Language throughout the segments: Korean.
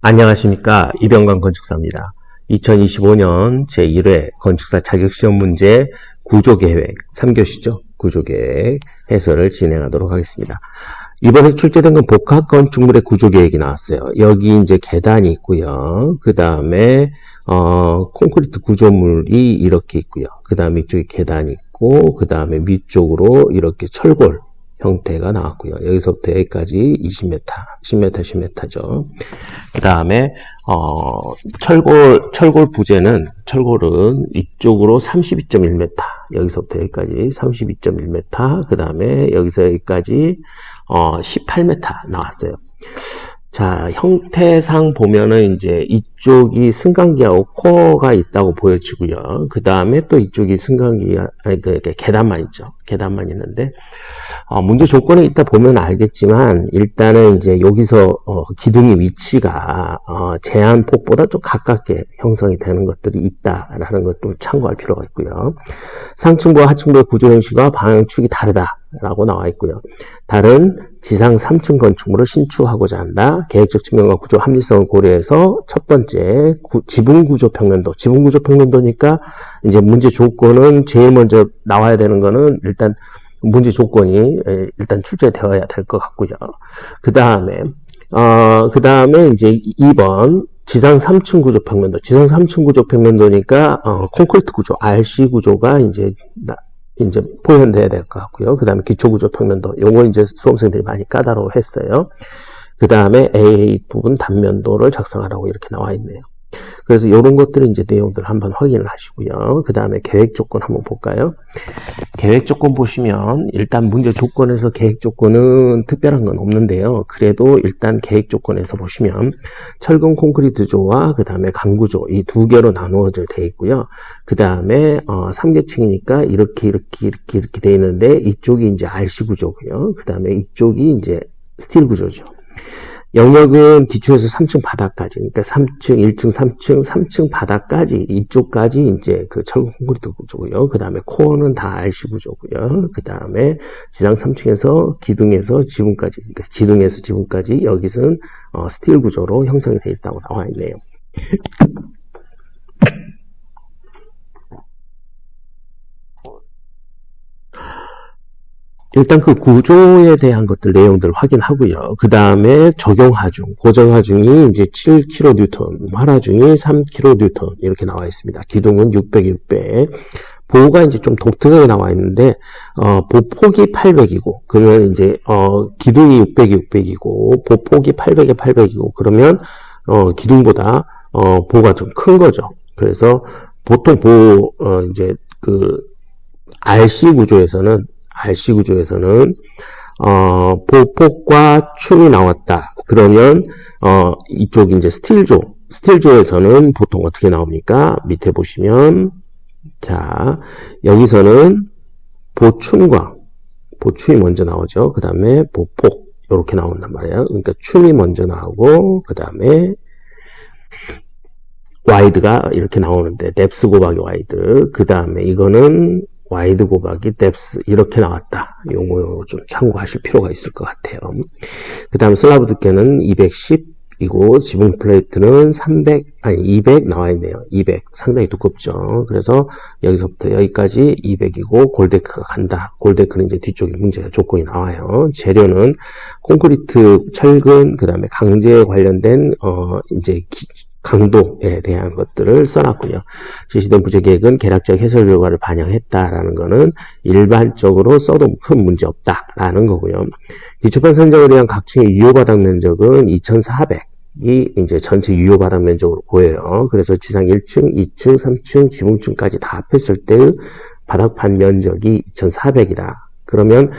안녕하십니까. 이병관 건축사입니다. 2025년 제1회 건축사 자격시험 문제 구조계획 3교시죠. 구조계획 해설을 진행하도록 하겠습니다. 이번에 출제된 건 복합 건축물의 구조계획이 나왔어요. 여기 이제 계단이 있고요. 그 다음에 콘크리트 구조물이 이렇게 있고요. 그 다음에 이쪽에 계단이 있고, 그 다음에 밑쪽으로 이렇게 철골 형태가 나왔고요. 여기서부터 여기까지 20m, 10m, 10m죠. 그 다음에 철골 부재는, 철골은 이쪽으로 32.1m, 여기서부터 여기까지 32.1m, 그 다음에 여기서 여기까지 18m 나왔어요. 자, 형태상 보면은 이제 이쪽이 승강기하고 코어가 있다고 보여지고요. 그 다음에 또 이쪽이 승강기가, 계단만 있죠. 계단만 있는데, 문제 조건에 있다 보면 알겠지만, 일단은 이제 여기서, 기둥의 위치가, 제한폭보다 좀 가깝게 형성이 되는 것들이 있다라는 것도 참고할 필요가 있고요. 상층부와 하층부의 구조 형식과 방향축이 다르다라고 나와 있고요. 다른 지상 3층 건축물을 신축하고자 한다. 계획적 측면과 구조 합리성을 고려해서 첫 번째 지붕구조 평면도. 지붕구조 평면도니까 이제 문제 조건은 제일 먼저 나와야 되는 거는 일단 문제 조건이 일단 출제되어야 될 것 같고요. 그 다음에 이제 2번 지상 3층 구조 평면도. 지상 3층 구조 평면도니까 콘크리트 구조, RC 구조가 이제 포현돼야 될 것 같고요. 그 다음에 기초구조 평면도. 요거 이제 수험생들이 많이 까다로워했어요. 그 다음에 AA 부분 단면도를 작성하라고 이렇게 나와 있네요. 그래서 이런 것들을 이제 내용들 한번 확인을 하시고요. 그 다음에 계획 조건 한번 볼까요? 계획 조건 보시면 일단 문제 조건에서 계획 조건은 특별한 건 없는데요. 그래도 일단 계획 조건에서 보시면 철근 콘크리트조와 그 다음에 강구조 이 두 개로 나누어져 되어 있고요. 그 다음에 3계층이니까 이렇게 되어 있는데 이쪽이 이제 RC 구조고요. 그 다음에 이쪽이 이제 스틸 구조죠. 영역은 기초에서 3층 바닥까지, 그러니까 3층, 1층, 3층 바닥까지, 이쪽까지 이제 그 철근 콘크리트 구조고요. 그 다음에 코어는 다 RC 구조고요. 그 다음에 지상 3층에서 기둥에서 지붕까지, 그러니까 기둥에서 지붕까지 여기서는 스틸 구조로 형성이 되어 있다고 나와 있네요. 일단 그 구조에 대한 것들 내용들 확인하고요. 그 다음에 적용 하중, 고정 하중이 이제 7kN, 활하중이 3kN 이렇게 나와 있습니다. 기둥은 600. 보호가 이제 좀 독특하게 나와 있는데 보폭이 800이고 그러면 이제 기둥이 600이고 보폭이 800이고 그러면 기둥보다 보호가 좀 큰 거죠. 그래서 보통 이제 그 RC 구조에서는 보폭과 춤이 나왔다. 그러면 이쪽 이제 스틸조에서는 보통 어떻게 나옵니까? 밑에 보시면 자, 여기서는 보춤이 먼저 나오죠. 그 다음에 보폭 이렇게 나온단 말이에요. 그러니까 춤이 먼저 나오고 그 다음에 와이드가 이렇게 나오는데 뎁스 곱하기 와이드. 그 다음에 이거는 와이드 곱하기 뎁스 이렇게 나왔다. 요거 좀 참고하실 필요가 있을 것 같아요. 그 다음 슬라브 두께는 210이고 지붕 플레이트는 200 나와 있네요. 200 상당히 두껍죠. 그래서 여기서부터 여기까지 200이고 골데크가 간다. 골데크는 이제 뒤쪽에 문제가 조건이 나와요. 재료는 콘크리트, 철근, 그 다음에 강제에 관련된 이제 강도에 대한 것들을 써놨고요. 제시된 부재계획은 계략적 해설 결과를 반영했다라는 거는 일반적으로 써도 큰 문제 없다라는 거고요. 기초판 선정을 위한 각 층의 유효바닥 면적은 2,400이 이제 전체 유효바닥 면적으로 보여요. 그래서 지상 1층, 2층, 3층, 지붕층까지 다 합했을 때의 바닥판 면적이 2,400이다. 그러면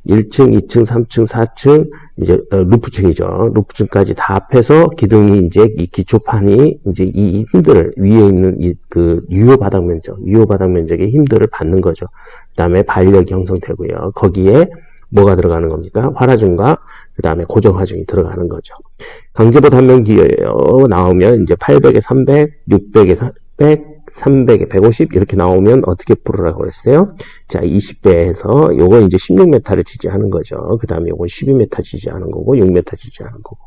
1층, 2층, 3층, 4층, 이제 루프층이죠. 루프층까지 다 합해서 기둥이 이제 이 기초판이 이제 이 힘들을 위에 있는 그 유효 바닥 면적의 힘들을 받는 거죠. 그다음에 반력이 형성되고요. 거기에 뭐가 들어가는 겁니까? 활하중과 그 다음에 고정 하중이 들어가는 거죠. 강제보 단면 기여예요. 나오면 이제 800에 300, 600에 400, 300에 150 이렇게 나오면 어떻게 풀으라고 그랬어요? 자, 20배 해서 요거 이제 16m를 지지하는 거죠. 그 다음에 요건 12m 지지하는 거고 6m 지지하는 거고.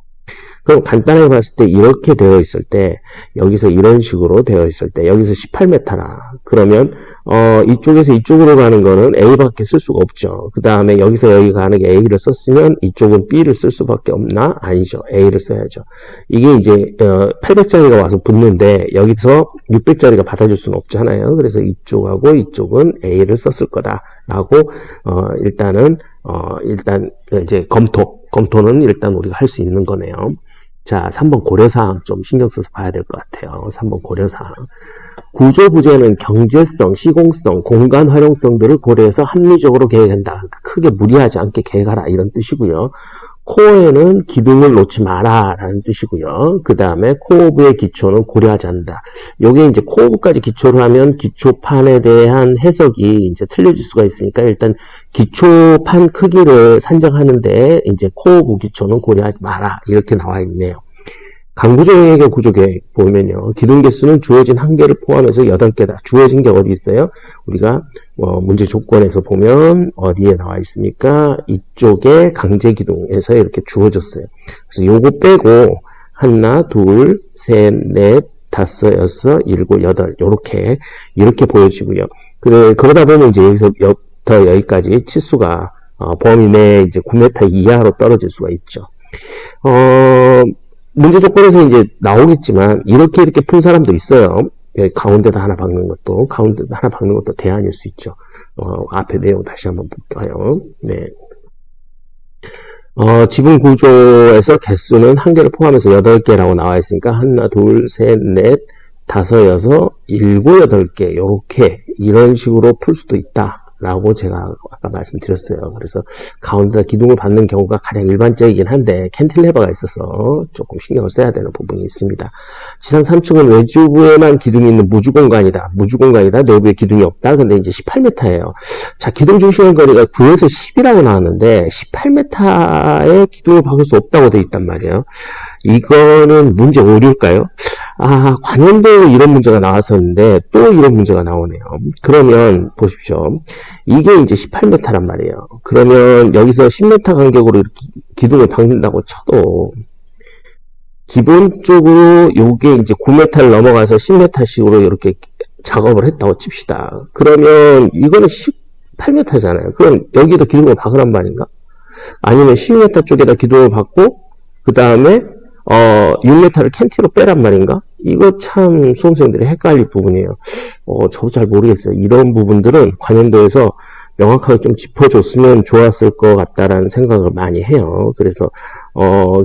그럼 간단하게 봤을 때 이렇게 되어 있을 때, 여기서 이런 식으로 되어 있을 때, 여기서 18m라. 그러면 이쪽에서 이쪽으로 가는 거는 A밖에 쓸 수가 없죠. 그 다음에 여기서 여기 가는 게 A를 썼으면 이쪽은 B를 쓸 수밖에 없나? 아니죠. A를 써야죠. 이게 이제 800짜리가 와서 붙는데 여기서 600짜리가 받아줄 수는 없잖아요. 그래서 이쪽하고 이쪽은 A를 썼을 거다라고 일단 이제 검토는 일단 우리가 할 수 있는 거네요. 자, 3번 고려사항 좀 신경 써서 봐야 될 것 같아요. 3번 고려사항. 구조부재는 경제성, 시공성, 공간 활용성들을 고려해서 합리적으로 계획한다. 크게 무리하지 않게 계획하라 이런 뜻이고요. 코어에는 기둥을 놓지 마라 라는 뜻이고요. 그 다음에 코어부의 기초는 고려하지 않는다. 요게 이제 코어부까지 기초를 하면 기초판에 대한 해석이 이제 틀려질 수가 있으니까 일단 기초판 크기를 산정하는데 이제 코어부 기초는 고려하지 마라 이렇게 나와 있네요. 강구조형의 구조계획 보면요. 기둥 개수는 주어진 한 개를 포함해서 8개다. 주어진 게 어디 있어요? 우리가 문제 조건에서 보면 어디에 나와 있습니까? 이쪽에 강제기둥에서 이렇게 주어졌어요. 그래서 요거 빼고 하나, 둘, 셋, 넷, 다섯, 여섯, 일곱, 여덟 이렇게 보여지고요. 그러다 보면 이제 여기서부터 여기까지 치수가 범위 내 이제 9m 이하로 떨어질 수가 있죠. 문제 조건에서 이제 나오겠지만 이렇게 푼 사람도 있어요. 가운데다 하나 박는 것도 대안일 수 있죠. 앞에 내용 다시 한번 볼까요? 네. 지붕 구조에서 개수는 한 개를 포함해서 8개라고 나와 있으니까 하나, 둘, 셋, 넷, 다섯, 여섯, 일곱, 8개 이런 식으로 풀 수도 있다. 라고 제가 아까 말씀드렸어요. 그래서 가운데다 기둥을 받는 경우가 가장 일반적이긴 한데 캔틸레버가 있어서 조금 신경을 써야 되는 부분이 있습니다. 지상 3층은 외주부에만 기둥이 있는 무주공간이다. 내부에 기둥이 없다. 근데 이제 18m예요. 자, 기둥 중심 거리가 9에서 10이라고 나왔는데 18m에 기둥을 박을 수 없다고 되어 있단 말이에요. 이거는 문제 오류일까요? 관연도에 이런 문제가 나왔었는데 또 이런 문제가 나오네요. 그러면 보십시오. 이게 이제 18m란 말이에요. 그러면 여기서 10m 간격으로 이렇게 기둥을 박는다고 쳐도 기본적으로 요게 이제 9m를 넘어가서 10m씩으로 이렇게 작업을 했다고 칩시다. 그러면 이거는 18m잖아요. 그럼 여기도 기둥을 박으란 말인가? 아니면 12m 쪽에다 기둥을 박고 그 다음에 6m를 캔티로 빼란 말인가? 이거 참 수험생들이 헷갈릴 부분이에요. 저도 잘 모르겠어요. 이런 부분들은 관연도에서 명확하게 좀 짚어줬으면 좋았을 것 같다라는 생각을 많이 해요. 그래서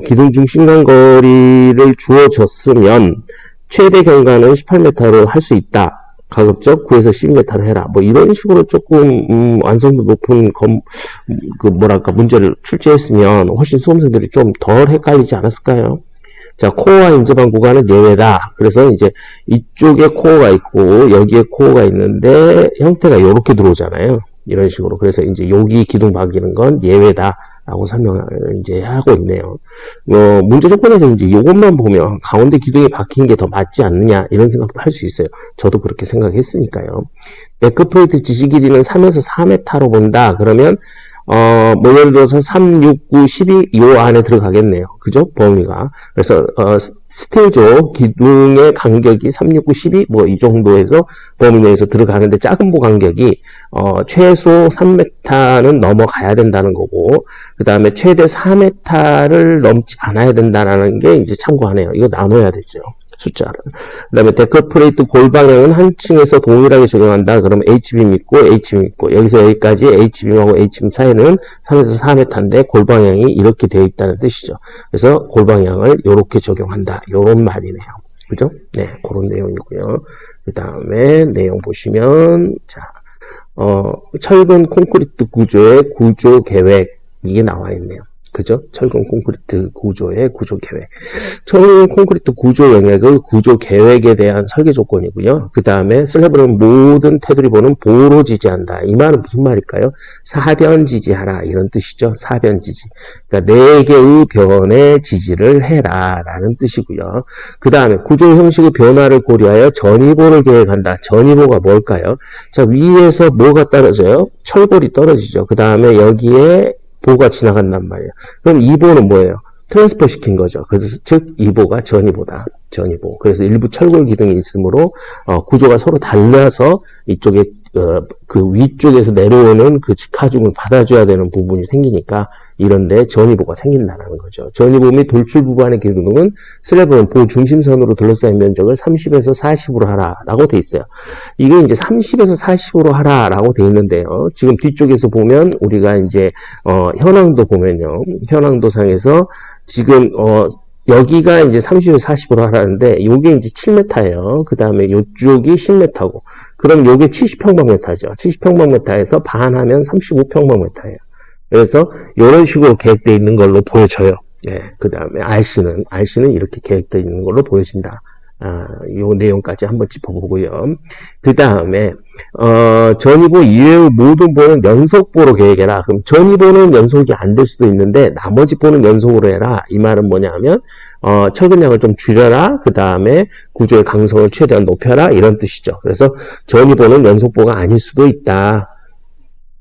기둥 중심간 거리를 주어졌으면 최대 경과는 18m로 할 수 있다. 가급적 9에서 12m로 해라. 뭐 이런 식으로 조금 완성도 높은 문제를 출제했으면 훨씬 수험생들이 좀 덜 헷갈리지 않았을까요? 자, 코어와 인접한 구간은 예외다. 그래서 이제 이쪽에 코어가 있고 여기에 코어가 있는데 형태가 이렇게 들어오잖아요. 이런 식으로. 그래서 이제 여기 기둥 박이는 건 예외다. 라고 설명을 이제 하고 있네요. 문제 조건에서 이제 이것만 보면 가운데 기둥이 박힌 게 더 맞지 않느냐 이런 생각도 할 수 있어요. 저도 그렇게 생각했으니까요. 네크플레이트 지지 길이는 3에서 4m로 본다. 그러면 뭐 예를 들어서 3, 6, 9, 12 요 안에 들어가겠네요. 그죠? 범위가. 그래서 스틸조 기둥의 간격이 3, 6, 9, 12 뭐 이 정도에서 범위 내에서 들어가는데 작은 보 간격이 최소 3m는 넘어가야 된다는 거고 그 다음에 최대 4m를 넘지 않아야 된다는 게 이제 참고하네요. 이거 나눠야 되죠. 숫자를. 그 다음에 데크플레이트 골방향은 한 층에서 동일하게 적용한다. 그러면 H빔 있고 H빔 있고 여기서 여기까지 H빔하고 H빔 사이는 3에서 4m인데 골방향이 이렇게 되어 있다는 뜻이죠. 그래서 골방향을 이렇게 적용한다. 이런 말이네요. 그죠? 네, 그런 내용이고요. 그 다음에 내용 보시면 자, 철근 콘크리트 구조의 구조 계획 이게 나와 있네요. 그죠? 철근 콘크리트 구조의 구조 계획. 철근 콘크리트 구조 영역의 구조 계획에 대한 설계 조건이고요. 그 다음에 슬래브는 모든 테두리보는 보로 지지한다. 이 말은 무슨 말일까요? 사변 지지하라 이런 뜻이죠. 사변 지지. 그러니까 4개의 변에 지지를 해라 라는 뜻이고요. 그 다음에 구조 형식의 변화를 고려하여 전이보를 계획한다. 전이보가 뭘까요? 자, 위에서 뭐가 떨어져요? 철골이 떨어지죠. 그 다음에 여기에 보가 지나간단 말이에요. 그럼 2보는 뭐예요? 트랜스퍼 시킨 거죠. 그래서 즉 이보가 전이보다. 전이보. 그래서 일부 철골 기둥이 있으므로 구조가 서로 달라서 이쪽에 그 위쪽에서 내려오는 그 직하중을 받아줘야 되는 부분이 생기니까 이런데 전이보가 생긴다는 거죠. 전이보 및 돌출 부분의 기둥은 슬래브는 보 중심선으로 둘러싸인 면적을 30에서 40으로 하라라고 돼 있어요. 이게 이제 30에서 40으로 하라라고 돼 있는데요. 지금 뒤쪽에서 보면 우리가 이제 현황도 보면요. 현황도상에서 지금 여기가 이제 30에서 40으로 하라는데 요게 이제 7m예요. 그 다음에 요쪽이 10m고 그럼 요게 70평방미터죠. 70평방미터에서 반하면 35평방미터예요. 그래서 이런 식으로 계획되어 있는 걸로 보여져요. 예, 그 다음에 RC는 이렇게 계획되어 있는 걸로 보여진다. 요 내용까지 한번 짚어보고요. 그 다음에 전이보 이외의 모든 보는 연속보로 계획해라. 그럼 전이보는 연속이 안 될 수도 있는데 나머지 보는 연속으로 해라. 이 말은 뭐냐면 철근량을 좀 줄여라. 그 다음에 구조의 강성을 최대한 높여라. 이런 뜻이죠. 그래서 전이보는 연속보가 아닐 수도 있다.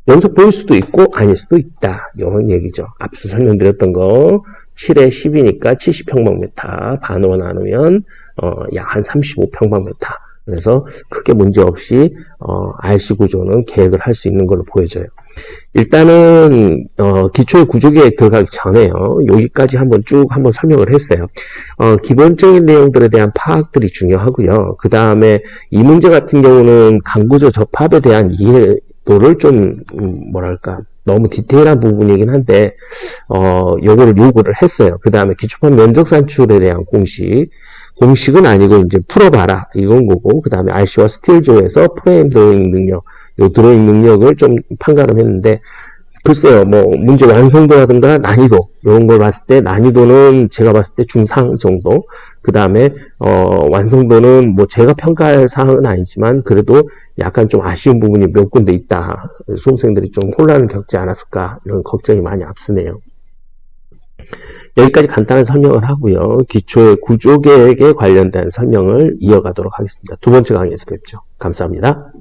연속보일 수도 있고 아닐 수도 있다. 이런 얘기죠. 앞서 설명드렸던 거 7에 10이니까 70평방미터 반으로 나누면 약 한 35평방미터. 그래서 크게 문제없이 RC 구조는 계획을 할 수 있는 걸로 보여져요. 일단은 기초의 구조 계획 들어가기 전에요. 여기까지 한번 설명을 했어요. 기본적인 내용들에 대한 파악들이 중요하고요. 그 다음에 이 문제 같은 경우는 강구조 접합에 대한 이해도를 좀 너무 디테일한 부분이긴 한데 요거를 요구를 했어요. 그 다음에 기초판 면적 산출에 대한 공식은 아니고 이제 풀어봐라 이건 거고, 그 다음에 RC와 스틸조에서 프레임 드로잉 능력, 요 드로잉 능력을 좀 판가름했는데 글쎄요, 뭐 문제 완성도라든가 난이도 이런 걸 봤을 때 난이도는 제가 봤을 때 중상 정도, 그 다음에 완성도는 뭐 제가 평가할 사항은 아니지만 그래도 약간 좀 아쉬운 부분이 몇 군데 있다. 수험생들이 좀 혼란을 겪지 않았을까 이런 걱정이 많이 앞서네요. 여기까지 간단한 설명을 하고요. 기초의 구조 계획에 관련된 설명을 이어가도록 하겠습니다. 두 번째 강의에서 뵙죠. 감사합니다.